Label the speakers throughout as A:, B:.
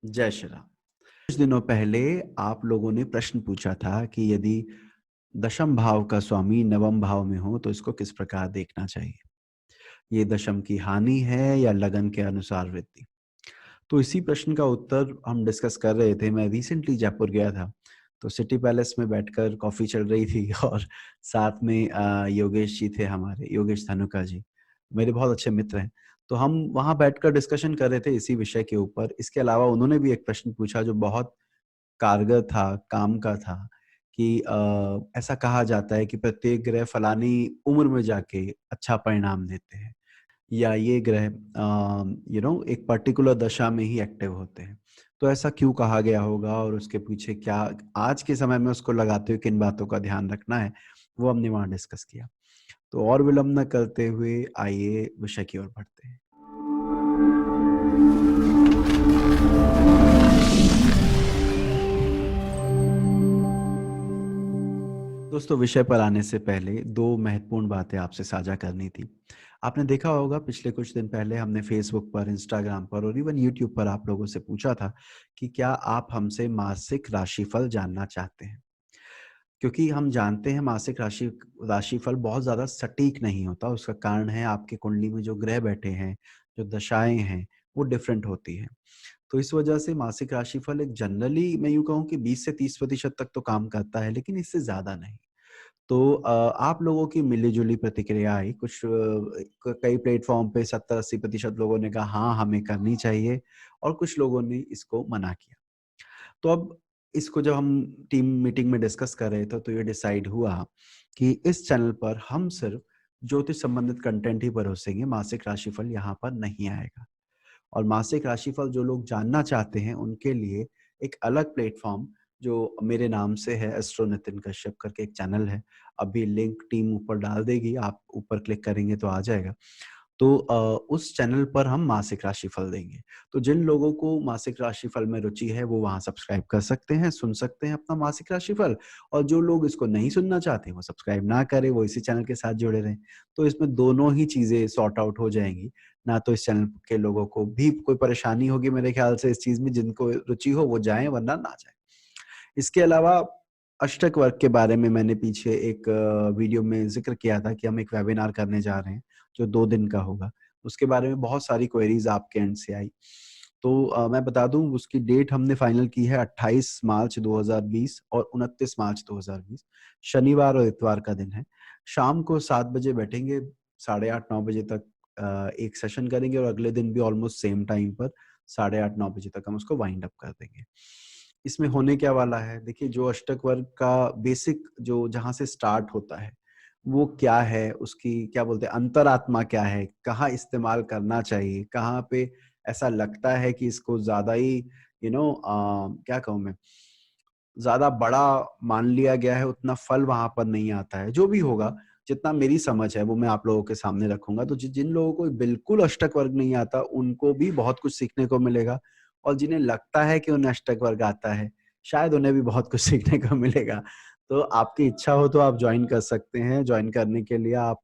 A: जय श्री राम। कुछ दिनों पहले आप लोगों ने प्रश्न पूछा था कि यदि दशम भाव का स्वामी नवम भाव में हो तो इसको किस प्रकार देखना चाहिए? ये दशम की हानि है या लगन के अनुसार वृद्धि? तो इसी प्रश्न का उत्तर हम डिस्कस कर रहे थे। मैं रिसेंटली जयपुर गया था, तो सिटी पैलेस में बैठकर कॉफ़ी चल रही थी और साथ में योगेश जी थे हमारे, योगेश धनुका जी, मेरे बहुत अच्छे मित्र हैं। तो हम वहाँ बैठकर डिस्कशन कर रहे थे इसी विषय के ऊपर। इसके अलावा उन्होंने भी एक प्रश्न पूछा जो बहुत कारगर था, काम का था कि ऐसा कहा जाता है कि प्रत्येक ग्रह फलानी उम्र में जाके अच्छा परिणाम देते हैं। या ये ग्रह एक पर्टिकुलर दशा में ही एक्टिव होते हैं। तो ऐसा क्यों कहा गया होगा और उसके पीछे क्या आज के समय में उसको लगाते हुए किन बातों का ध्यान रखना है, वो हमने वहाँ डिस्कस किया। तो और विलंब ना करते हुए आइए विषय की ओर बढ़ते हैं। दोस्तों विषय पर आने से पहले 2 महत्वपूर्ण बातें आपसे साझा करनी थी। आपने देखा होगा पिछले कुछ दिन पहले हमने फ़ेसबुक पर, इंस्टाग्राम पर और इवन यूट्यूब पर आप लोगों से पूछा था कि क्या आप हमसे मासिक राशिफल जानना चाहते हैं? क्योंकि हम जानते हैं मासिक राशिफल बहुत ज़्यादा सटीक नहीं होता, उसका कारण है आपकी कुंडली में जो ग्रह बैठे हैं, जो दशाएँ हैं, वो डिफरेंट होती हैं। तो इस वजह से मासिक राशिफल एक जनरली मैं यूँ कहूँ कि 20 से 30% तक तो काम करता है, लेकिन इससे ज़्यादा नहीं। तो आप लोगों की मिली-जुली प्रतिक्रिया आई, कुछ कई प्लेटफ़ॉर्म पे 70-80% लोगों ने कहा हाँ, हमें करनी चाहिए और कुछ लोगों ने इसको मना किया। तो अब इसको जब हम टीम मीटिंग में डिस्कस कर रहे थे तो ये डिसाइड हुआ कि इस चैनल पर हम सिर्फ ज्योतिष संबंधित कंटेंट ही परोसेंगे, मासिक राशिफल यहाँ पर नहीं आएगा। और मासिक राशिफल जो लोग जानना चाहते हैं उनके लिए एक अलग प्लेटफ़ॉर्म जो मेरे नाम से है, एस्ट्रो नितिन कश्यप करके एक चैनल है। अभी लिंक टीम ऊपर डाल देगी, आप ऊपर क्लिक करेंगे तो आ जाएगा। तो उस चैनल पर हम मासिक राशिफल देंगे। तो जिन लोगों को मासिक राशिफल में रुचि है वो वहाँ सब्सक्राइब कर सकते हैं, सुन सकते हैं अपना मासिक राशिफल, और जो लोग इसको नहीं सुनना चाहते वो सब्सक्राइब ना करें, वो इसी चैनल के साथ जुड़े रहें। तो इसमें दोनों ही चीज़ें सॉर्ट आउट हो जाएँगी। ना तो इस चैनल के लोगों को भी कोई परेशानी होगी मेरे ख्याल से इस चीज़ में, जिनको रुचि हो वो जाएँ वरना ना जाएँ। इसके अलावा अष्टक वर्ग के बारे में मैंने पीछे एक वीडियो में ज़िक्र किया था कि हम एक वेबिनार करने जा रहे हैं, जो 2 दिन का होगा। उसके बारे में बहुत सारी क्वेरीज़ आपके एंड से आई। तो मैं बता दूँ उसकी डेट हमने फाइनल की है 28 मार्च 2020 और 29 मार्च 2020, शनिवार और इतवार का दिन है। शाम को 7 बजे बैठेंगे, साढ़े 8-9 बजे तक एक सेशन करेंगे और अगले दिन भी ऑलमोस्ट सेम टाइम पर साढ़े 8-9 बजे तक हम उसको वाइंड अप कर देंगे। इसमें होने क्या वाला है, देखिए जो अष्टक वर्ग का बेसिक जो जहाँ से स्टार्ट होता है, वो क्या है, उसकी क्या बोलते हैं अंतरात्मा क्या है, कहाँ इस्तेमाल करना चाहिए, कहाँ पे ऐसा लगता है कि इसको ज़्यादा ही क्या कहूँ मैं, ज़्यादा बड़ा मान लिया गया है, उतना फल वहाँ पर नहीं आता है। जो भी होगा, जितना मेरी समझ है वो मैं आप लोगों के सामने रखूँगा। तो जिन लोगों को बिल्कुल अष्टक वर्ग नहीं आता, उनको भी बहुत कुछ सीखने को मिलेगा, और जिन्हें लगता है कि उन्हें अष्टक वर्ग आता है, शायद उन्हें भी बहुत कुछ सीखने को मिलेगा। तो आपकी इच्छा हो तो आप जॉइन कर सकते हैं। जॉइन करने के लिए आप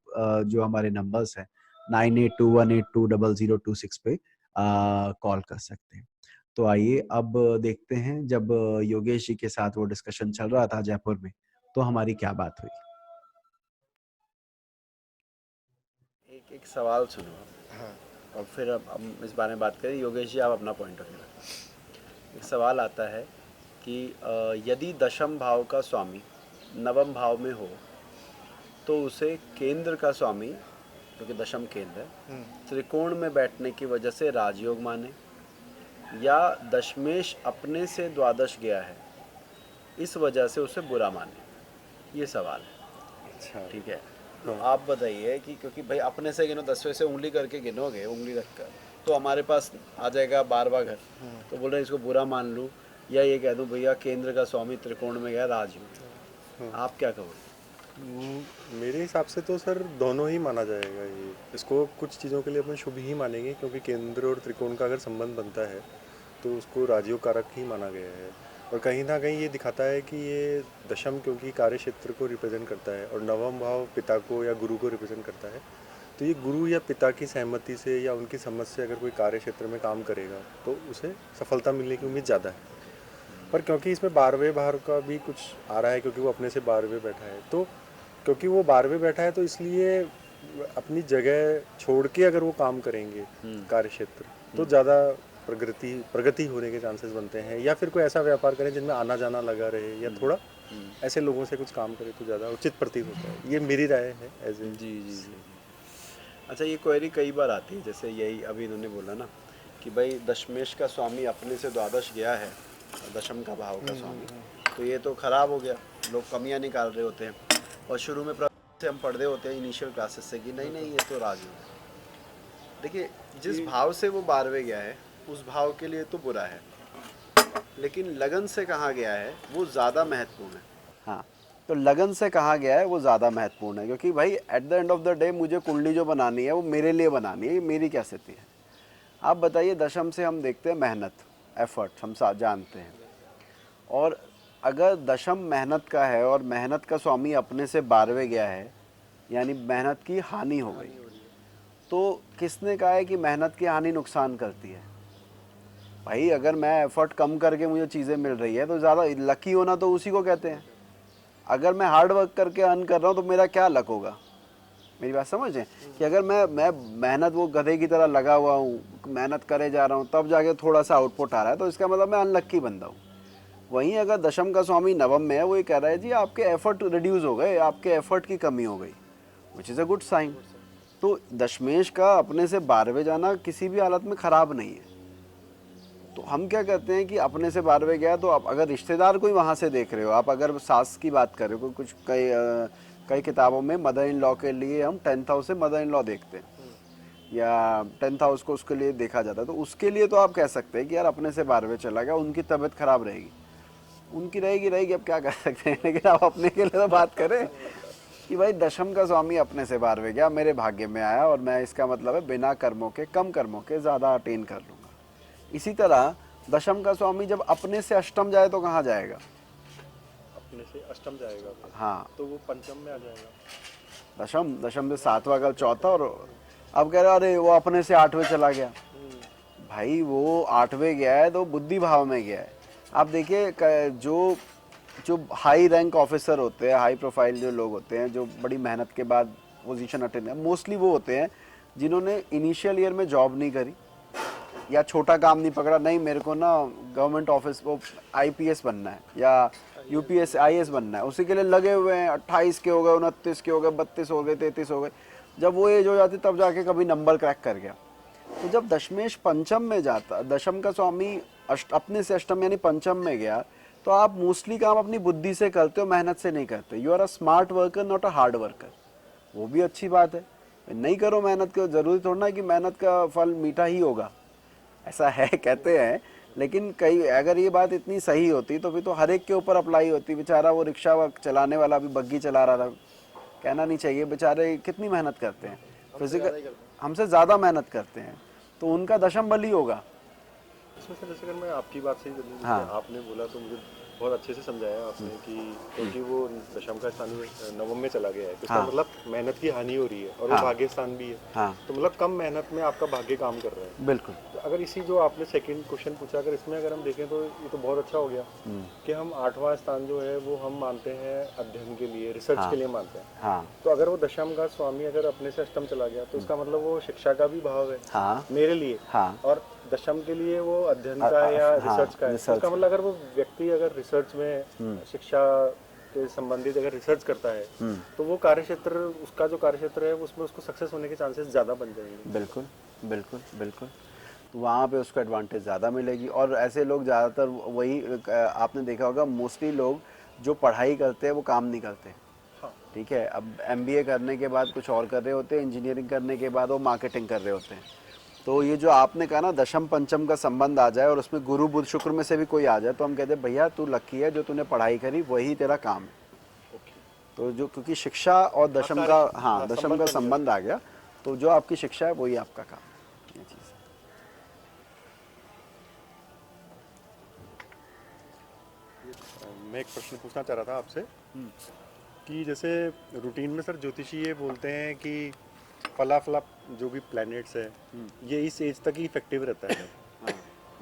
A: जो हमारे नंबर्स हैं 9821820026 पे कॉल कर सकते हैं। तो आइए अब देखते हैं, जब योगेश जी के साथ वो डिस्कशन चल रहा था जयपुर में, तो हमारी क्या बात हुई।
B: एक एक सवाल सुनो और फिर अब हम इस बारे में बात करें। योगेश जी, आप अपना पॉइंट ऑफ व्यू रखें। एक सवाल आता है कि यदि दशम भाव का स्वामी नवम भाव में हो तो उसे केंद्र का स्वामी, जो कि दशम केंद्र है, त्रिकोण में बैठने की वजह से राजयोग माने, या दशमेश अपने से द्वादश गया है इस वजह से उसे बुरा माने। ये सवाल है।
C: अच्छा।
B: ठीक है, तो आप बताइए कि क्योंकि भाई अपने से गिनो, 10वें से उंगली करके गिनोगे, उंगली रखकर, तो हमारे पास आ जाएगा 12वां घर। तो बोल रहे हैं इसको बुरा मान लूँ या ये कह दूँ भैया केंद्र का स्वामी त्रिकोण में गया राजयोग। आप क्या कहोगे?
C: मेरे हिसाब से तो सर दोनों ही माना जाएगा। ये इसको कुछ चीज़ों के लिए अपन शुभ ही मानेंगे, क्योंकि केंद्र और त्रिकोण का अगर संबंध बनता है तो उसको राजयोग कारक ही माना गया है। और कहीं ना कहीं ये दिखाता है कि ये दशम क्योंकि कार्य क्षेत्र को रिप्रेजेंट करता है और नवम भाव पिता को या गुरु को रिप्रेजेंट करता है, तो ये गुरु या पिता की सहमति से या उनकी समझ से अगर कोई कार्य क्षेत्र में काम करेगा तो उसे सफलता मिलने की उम्मीद ज़्यादा है। पर क्योंकि इसमें 12वें भाव का भी कुछ आ रहा है, क्योंकि वो अपने से 12वें बैठा है, तो क्योंकि वो 12वें बैठा है तो इसलिए अपनी जगह छोड़ के अगर वो काम करेंगे कार्य क्षेत्र तो ज़्यादा प्रगति होने के चांसेस बनते हैं, या फिर कोई ऐसा व्यापार करें जिनमें आना जाना लगा रहे, या थोड़ा ऐसे लोगों से कुछ काम करे तो ज़्यादा उचित प्रतीत होता है। ये मेरी राय है एज ए।
B: जी जी जी। अच्छा, ये क्वेरी कई बार आती है, जैसे यही अभी इन्होंने बोला ना कि भाई दशमेश का स्वामी अपने से द्वादश गया है, दशम का भाव का स्वामी, तो ये तो खराब हो गया, लोग कमियां निकाल रहे होते हैं, और शुरू में से हम पढ़ रहे होते हैं इनिशियल क्लासेस से कि नहीं नहीं ये तो राजयोग है। देखिए, जिस भाव से वो 12वें गया है उस भाव के लिए तो बुरा है, लेकिन लगन से कहाँ गया है वो ज़्यादा महत्वपूर्ण है। हाँ, तो लगन से कहाँ गया है वो ज़्यादा महत्वपूर्ण है, क्योंकि भाई at the end of the day मुझे कुंडली जो बनानी है वो मेरे लिए बनानी है, ये मेरी क्या स्थिति है। आप बताइए, दशम से हम देखते हैं मेहनत, एफर्ट, हम जानते हैं, और अगर दशम मेहनत का है और मेहनत का स्वामी अपने से 12वें गया है, यानी मेहनत की हानि हो गई, तो किसने कहा है कि मेहनत की हानि नुकसान करती है? भाई अगर मैं एफर्ट कम करके मुझे चीज़ें मिल रही है तो ज़्यादा लकी होना तो उसी को कहते हैं। अगर मैं हार्ड वर्क करके अर्न कर रहा हूँ तो मेरा क्या लक होगा? मेरी बात समझें कि अगर मैं मेहनत वो गधे की तरह लगा हुआ हूँ, मेहनत करे जा रहा हूँ, तब जाके थोड़ा सा आउटपुट आ रहा है, तो इसका मतलब मैं अनलक्की बंदा हूँ। वहीं अगर दशम का स्वामी नवम में है, वो ये कह रहा है जी आपके एफर्ट रिड्यूस हो गए, आपके एफर्ट की कमी हो गई, which is a good sign. तो दशमेश का अपने से 12वें जाना किसी भी हालत में ख़राब नहीं है। तो हम क्या कहते हैं कि अपने से 12वें गया, तो आप अगर रिश्तेदार कोई वहाँ से देख रहे हो, आप अगर सास की बात कर रहे हो, कुछ कई किताबों में मदर इन लॉ के लिए हम 10th हाउस से मदर इन लॉ देखते हैं, या 10th हाउस को उसके लिए देखा जाता है, तो उसके लिए तो आप कह सकते हैं कि यार अपने से 12वें चला गया, उनकी तबीयत खराब रहेगी, उनकी रहेगी, अब क्या कर सकते हैं। लेकिन आप अपने के लिए तो बात करें कि भाई दशम का स्वामी अपने से 12वें गया, मेरे भाग्य में आया, और मैं इसका मतलब है बिना कर्मों के, कम कर्मों के ज़्यादा अटेन कर लूँगा। इसी तरह दशम का स्वामी जब अपने से अष्टम जाए तो कहाँ जाएगा?
C: अपने से अष्टम जाएगा,
B: हाँ,
C: तो वो पंचम में आ जाएगा।
B: दशम से 7वां का चौथा, और अब कह रहे अरे वो अपने से 8वें चला गया। भाई वो 8वें गया है तो बुद्धि भाव में गया है। आप देखिए, जो जो हाई रैंक ऑफिसर होते हैं, हाई प्रोफाइल जो लोग होते हैं, जो बड़ी मेहनत के बाद पोजीशन अटेन है, मोस्टली वो होते हैं जिन्होंने इनिशियल ईयर में जॉब नहीं करी या छोटा काम नहीं पकड़ा, नहीं मेरे को ना गवर्नमेंट ऑफिस वो आईपीएस बनना है या यूपीएस आईएएस बनना है, उसी के लिए लगे हुए हैं। 28 के हो गए, 29 के हो गए, 32 हो गए, 33 हो गए, जब वो एज हो जाती तब जाके कभी नंबर क्रैक कर गया। तो जब दशमेश पंचम में जाता, दशम का स्वामी अपने से अष्टम यानी पंचम में गया, तो आप मोस्टली काम अपनी बुद्धि से करते हो, मेहनत से नहीं करते। You are a smart worker, not a hard worker. वो भी अच्छी बात है, नहीं करो मेहनत को, जरूरी थोड़ा ना कि मेहनत का फल मीठा ही होगा, ऐसा है कहते हैं। लेकिन कई अगर ये बात इतनी सही होती तो फिर तो हर एक के ऊपर अप्लाई होती। बेचारा वो रिक्शा चलाने वाला भी बग्गी चला रहा था, कहना नहीं चाहिए, बेचारे कितनी मेहनत करते हैं, फिजिकल हमसे ज़्यादा मेहनत करते हैं, तो उनका दशम बल ही होगा।
C: इसमें से जैसे अगर मैं आपकी बात से ही
B: हाँ।
C: आपने बोला तो मुझे बहुत अच्छे से समझाया आपने कि क्योंकि वो दशम का स्थान नवम में चला गया है, तो इसका मतलब मेहनत की हानि हो रही है, और वो भाग्य स्थान भी है।
B: हाँ,
C: तो मतलब कम मेहनत में आपका भाग्य काम कर रहा है।
B: बिल्कुल।
C: तो अगर इसी जो आपने सेकंड क्वेश्चन पूछा, अगर इसमें अगर हम देखें तो ये तो बहुत अच्छा हो गया कि हम 8वां स्थान जो है वो हम मानते हैं अध्ययन के लिए, रिसर्च के लिए मानते हैं।
B: हाँ,
C: तो अगर वो दशम का स्वामी अगर अपने से अष्टम चला गया तो इसका मतलब वो शिक्षा का भी भाव है
B: हाँ,
C: मेरे लिए,
B: हाँ,
C: और दशम के लिए वो अध्ययन का है या रिसर्च का है। तो इसका मतलब अगर वो व्यक्ति अगर रिसर्च में शिक्षा के संबंधित अगर रिसर्च करता है तो वो कार्यक्षेत्र, उसका जो कार्यक्षेत्र है उसमें उसको सक्सेस होने के चांसेस ज़्यादा बन जाएंगे।
B: बिल्कुल बिल्कुल बिल्कुल, तो वहाँ पे उसको एडवांटेज ज़्यादा मिलेगी। और ऐसे लोग ज़्यादातर वही आपने देखा होगा, मोस्टली लोग जो पढ़ाई करते हैं वो काम नहीं करते।
C: हाँ।
B: ठीक है, अब एमबीए करने के बाद कुछ और कर रहे होते हैं, इंजीनियरिंग करने के बाद वो मार्केटिंग कर रहे होते हैं। तो ये जो आपने कहा ना दशम पंचम का संबंध आ जाए और उसमें गुरु बुध शुक्र में से भी कोई आ जाए, तो हम कहते हैं भैया तू लकी है, जो तूने पढ़ाई करी वही तेरा काम है। तो जो क्योंकि शिक्षा और दशम का, हाँ दशम का संबंध आ गया, तो जो आपकी शिक्षा है वही आपका काम है, ये चीज़।
C: मैं एक प्रश्न पूछना चाह रहा था आपसे कि जैसे रूटीन में सर ज्योतिषी ये बोलते हैं कि फला जो भी प्लैनेट्स है ये इस एज तक ही इफेक्टिव रहता है।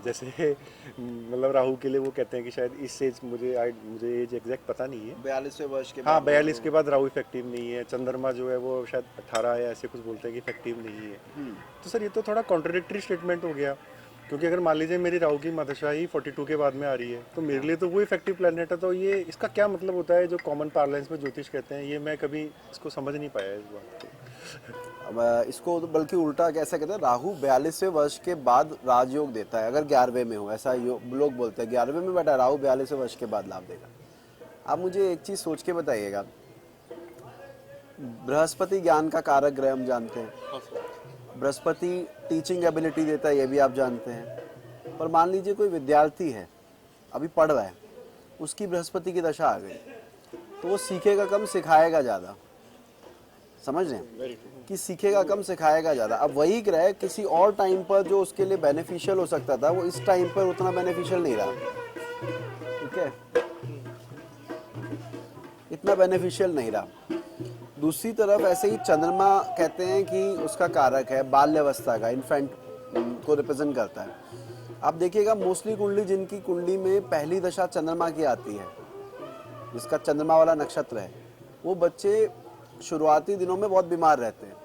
C: जैसे मतलब राहु के लिए वो कहते हैं कि शायद इस एज मुझे एज एग्जैक्ट पता नहीं है,
B: 42वें वर्ष के
C: हाँ
B: बाद
C: 42 के बाद राहु इफेक्टिव नहीं है। चंद्रमा जो है वो शायद 18 या ऐसे कुछ बोलते हैं कि इफेक्टिव नहीं है। तो सर ये तो थोड़ा कॉन्ट्रडिक्टरी स्टेटमेंट हो गया, क्योंकि अगर मान लीजिए मेरी राहु की महादशा ही 42 के बाद में आ रही है तो मेरे लिए तो वो इफेक्टिव प्लैनेट है। तो ये इसका क्या मतलब होता है जो कॉमन पार्लेंस में ज्योतिष कहते हैं, ये मैं कभी इसको समझ नहीं पाया इस बात को।
B: अब इसको तो बल्कि उल्टा कैसे कहते हैं, राहु 42वें वर्ष के बाद राजयोग देता है अगर 11वें में हो, ऐसा लोग बोलते हैं 11वें में बैठा राहु 42वें वर्ष के बाद लाभ देगा। आप मुझे एक चीज सोच के बताइएगा, बृहस्पति ज्ञान का कारक ग्रह हम जानते हैं, बृहस्पति टीचिंग एबिलिटी देता है ये भी आप जानते हैं, पर मान लीजिए कोई विद्यार्थी है अभी पढ़ रहा है, उसकी बृहस्पति की दशा आ गई तो वो सीखेगा कम सिखाएगा ज़्यादा, समझ रहे हैं कि सीखेगा कम सिखाएगा ज़्यादा। अब वही ग्रह किसी और टाइम पर जो उसके लिए बेनिफिशियल हो सकता था वो इस टाइम पर उतना बेनिफिशियल नहीं रहा, ठीक है, इतना बेनिफिशियल नहीं रहा। दूसरी तरफ ऐसे ही चंद्रमा कहते हैं कि उसका कारक है बाल्यावस्था का, इन्फेंट को रिप्रेजेंट करता है। आप देखिएगा मोस्टली कुंडली जिनकी कुंडली में पहली दशा चंद्रमा की आती है, जिसका चंद्रमा वाला नक्षत्र है, वो बच्चे शुरुआती दिनों में बहुत बीमार रहते हैं।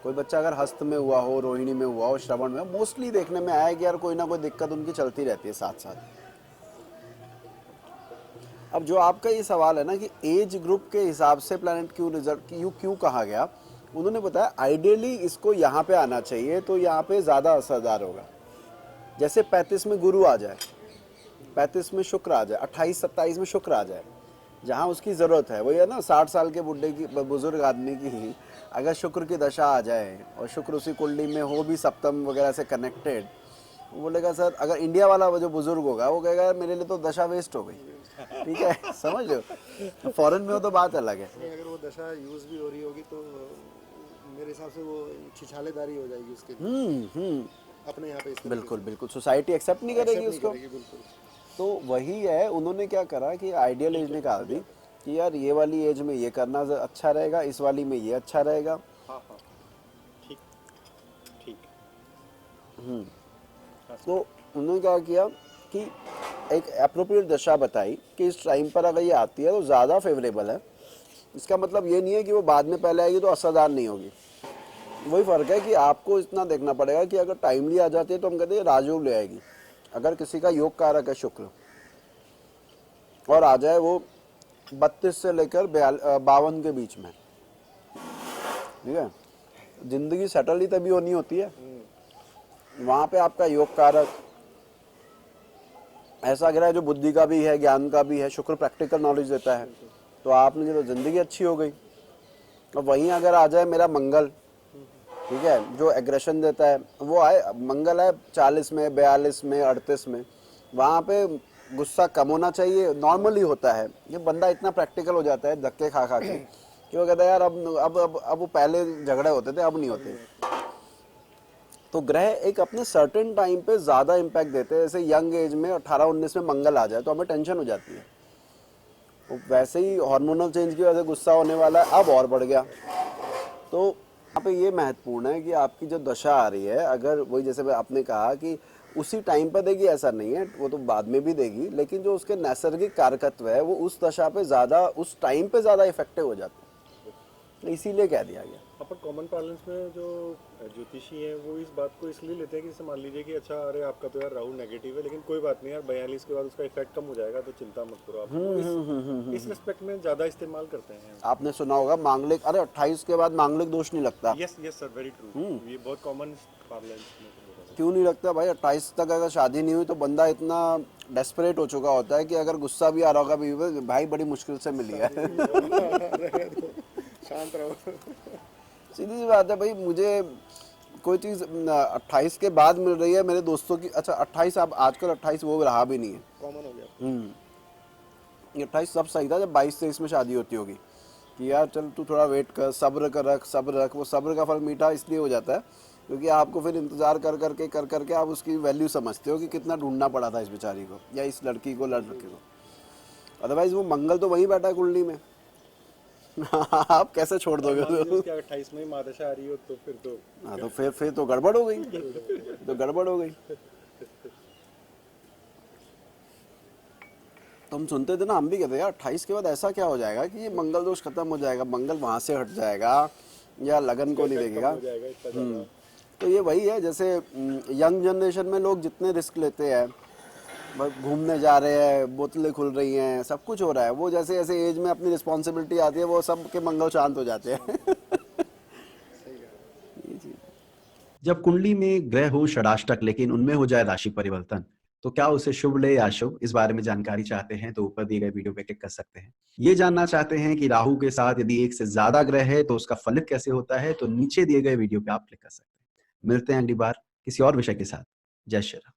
B: कोई बच्चा अगर हस्त में हुआ हो, रोहिणी में हुआ हो, श्रवण में, मोस्टली देखने में आया कि यार कोई ना कोई दिक्कत उनकी चलती रहती है साथ साथ। अब जो आपका ये सवाल है ना कि एज ग्रुप के हिसाब से प्लैनेट क्यों कहा गया, उन्होंने बताया आइडियली इसको यहाँ पे आना चाहिए तो यहाँ पे ज़्यादा असरदार होगा। जैसे 35 में गुरु आ जाए, 35 में शुक्र आ जाए, 28-27 में शुक्र आ जाए, जहाँ उसकी ज़रूरत है, वही है ना 60 साल के बुढ़े की, बुजुर्ग आदमी की ही अगर शुक्र की दशा आ जाए और शुक्र उसी कुंडली में हो भी सप्तम वगैरह से कनेक्टेड, वो बोलेगा सर, अगर इंडिया वाला वो जो बुजुर्ग होगा वो कहेगा मेरे लिए तो दशा वेस्ट हो गई, ठीक है, समझ लो। फॉरेन में हो तो बात अलग है।
D: अगर वो दशा यूज़ भी हो रही होगी तो मेरे हिसाब से वो छिछालेदारी हो जाएगी उसके अपने यहाँ पे।
B: बिल्कुल बिल्कुल, सोसाइटी एक्सेप्ट नहीं करेगी उसको।
D: बिल्कुल।
B: तो वही है, उन्होंने क्या करा कि आइडियल एज निकाल दी कि यार ये वाली एज में ये करना अच्छा रहेगा, इस वाली में ये अच्छा रहेगा।
C: हाँ हाँ, ठीक ठीक।
B: तो उन्होंने क्या किया कि एक अप्रोप्रिएट दशा बताई कि इस टाइम पर अगर ये आती है तो ज़्यादा फेवरेबल है। इसका मतलब ये नहीं है कि वो बाद में पहले आएगी तो असरदार नहीं होगी, वही फ़र्क है कि आपको इतना देखना पड़ेगा कि अगर टाइमली आ जाती है तो हम कहते हैं राजयोग ले आएगी। अगर किसी का योग कारक है शुक्र और आ जाए वो 32 से लेकर 52 के बीच में, ठीक है, जिंदगी सेटल ही तभी होनी होती है। वहाँ पे आपका योग कारक ऐसा ग्रह जो बुद्धि का भी है, ज्ञान का भी है, शुक्र प्रैक्टिकल नॉलेज देता है, तो आपने जो ज़िंदगी अच्छी हो गई। और वहीं अगर आ जाए मेरा मंगल, ठीक है, जो एग्रेशन देता है, वो आए मंगल है 40 में, 42 में, 38 में, वहाँ पे गुस्सा कम होना चाहिए, नॉर्मली होता है। ये बंदा इतना प्रैक्टिकल हो जाता है धक्के खा खा के कि वो कहता है यार अब वो पहले झगड़े होते थे अब नहीं होते। तो ग्रह एक अपने सर्टेन टाइम पे ज़्यादा इम्पैक्ट देते हैं। जैसे यंग एज में 18-19 में मंगल आ जाए तो हमें टेंशन हो जाती है। तो वैसे ही हार्मोनल चेंज की वजह से गुस्सा होने वाला है, अब और बढ़ गया। तो यहाँ पे ये महत्वपूर्ण है कि आपकी जो दशा आ रही है, अगर वही जैसे आपने कहा कि उसी टाइम पर देगी, ऐसा नहीं है, वो तो बाद में भी देगी, लेकिन जो उसके नैसर्गिक कारकत्व है वो उस दशा पे ज़्यादा, उस टाइम पे ज़्यादा इफेक्टिव हो जाते हैं, इसीलिए कह दिया गया।
C: अपन कॉमन पार्लेंस में जो ज्योतिषी हैं वो इस बात को इसलिए लेते हैं कि जैसे मान लीजिए कि अच्छा अरे आपका तो यार राहु नेगेटिव है, लेकिन कोई बात नहीं यार 42 के बाद उसका इफेक्ट कम हो जाएगा तो चिंता मत करो आप, इस रिस्पेक्ट में ज़्यादा इस्तेमाल करते हैं।
B: आपने सुना होगा मांगलिक, अरे 28 के बाद मांगलिक दोष नहीं लगता।
C: Yes yes sir, very true, ये बहुत कॉमन पार्लेंस में।
B: क्यों नहीं लगता भाई? 28 तक अगर शादी नहीं हुई तो बंदा इतना डेस्परेट हो चुका होता है कि अगर गुस्सा भी आ रहा होगा बीवी पे, भाई बड़ी मुश्किल से मिली है
D: शांत रहो।
B: सीधी सी बात है भाई, मुझे कोई चीज़ 28 के बाद मिल रही है मेरे दोस्तों की। अच्छा 28, अब आजकल 28 वो रहा भी नहीं है,
D: कॉमन हो गया।
B: ये 28 सब सही था जब 22-23 में शादी होती होगी कि यार चल तू थोड़ा वेट कर, सब्र कर, सब्र रख। वो सब्र का फल मीठा इसलिए हो जाता है क्योंकि आपको फिर इंतज़ार कर करके आप उसकी वैल्यू समझते हो कि कितना ढूंढना पड़ा था इस बेचारी को या इस लड़की को, लड़के को। अदरवाइज़ वो मंगल तो वहीं बैठा है कुंडली में, आप कैसे छोड़ दोगे
C: मान लीजिए
B: उसको?
C: उसके 28 में ही महादशा आ रही हो तो फिर तो
B: हाँ तो फिर तो गड़बड़ हो गई, तो गड़बड़ हो गई। तो हम सुनते थे ना, हम भी कहते यार 28 के बाद ऐसा क्या हो जाएगा कि ये मंगल दोष खत्म हो जाएगा, मंगल वहां से हट जाएगा या लगन को नहीं देखेगा।
C: हो जाएगा इतना ज़्यादा।
B: तो ये वही है, जैसे यंग जनरेशन में लोग जितने रिस्क लेते हैं, बस घूमने जा रहे हैं, बोतलें खुल रही हैं, सब कुछ हो रहा है, वो जैसे जैसे एज में अपनी रिस्पॉन्सिबिलिटी आती है वो सब के मंगल शांत हो जाते हैं। ये चीज़।
A: जब कुंडली में ग्रह हो षडाष्टक लेकिन उनमें हो जाए राशि परिवर्तन, तो क्या उसे शुभ ले या अशुभ? इस बारे में जानकारी चाहते हैं तो ऊपर दिए गए वीडियो पे क्लिक कर सकते हैं। ये जानना चाहते हैं कि राहु के साथ यदि एक से ज्यादा ग्रह है तो उसका फलित कैसे होता है, तो नीचे दिए गए वीडियो पे आप क्लिक कर सकते हैं। मिलते हैं अगली बार किसी और विषय के साथ। जय श्री राम।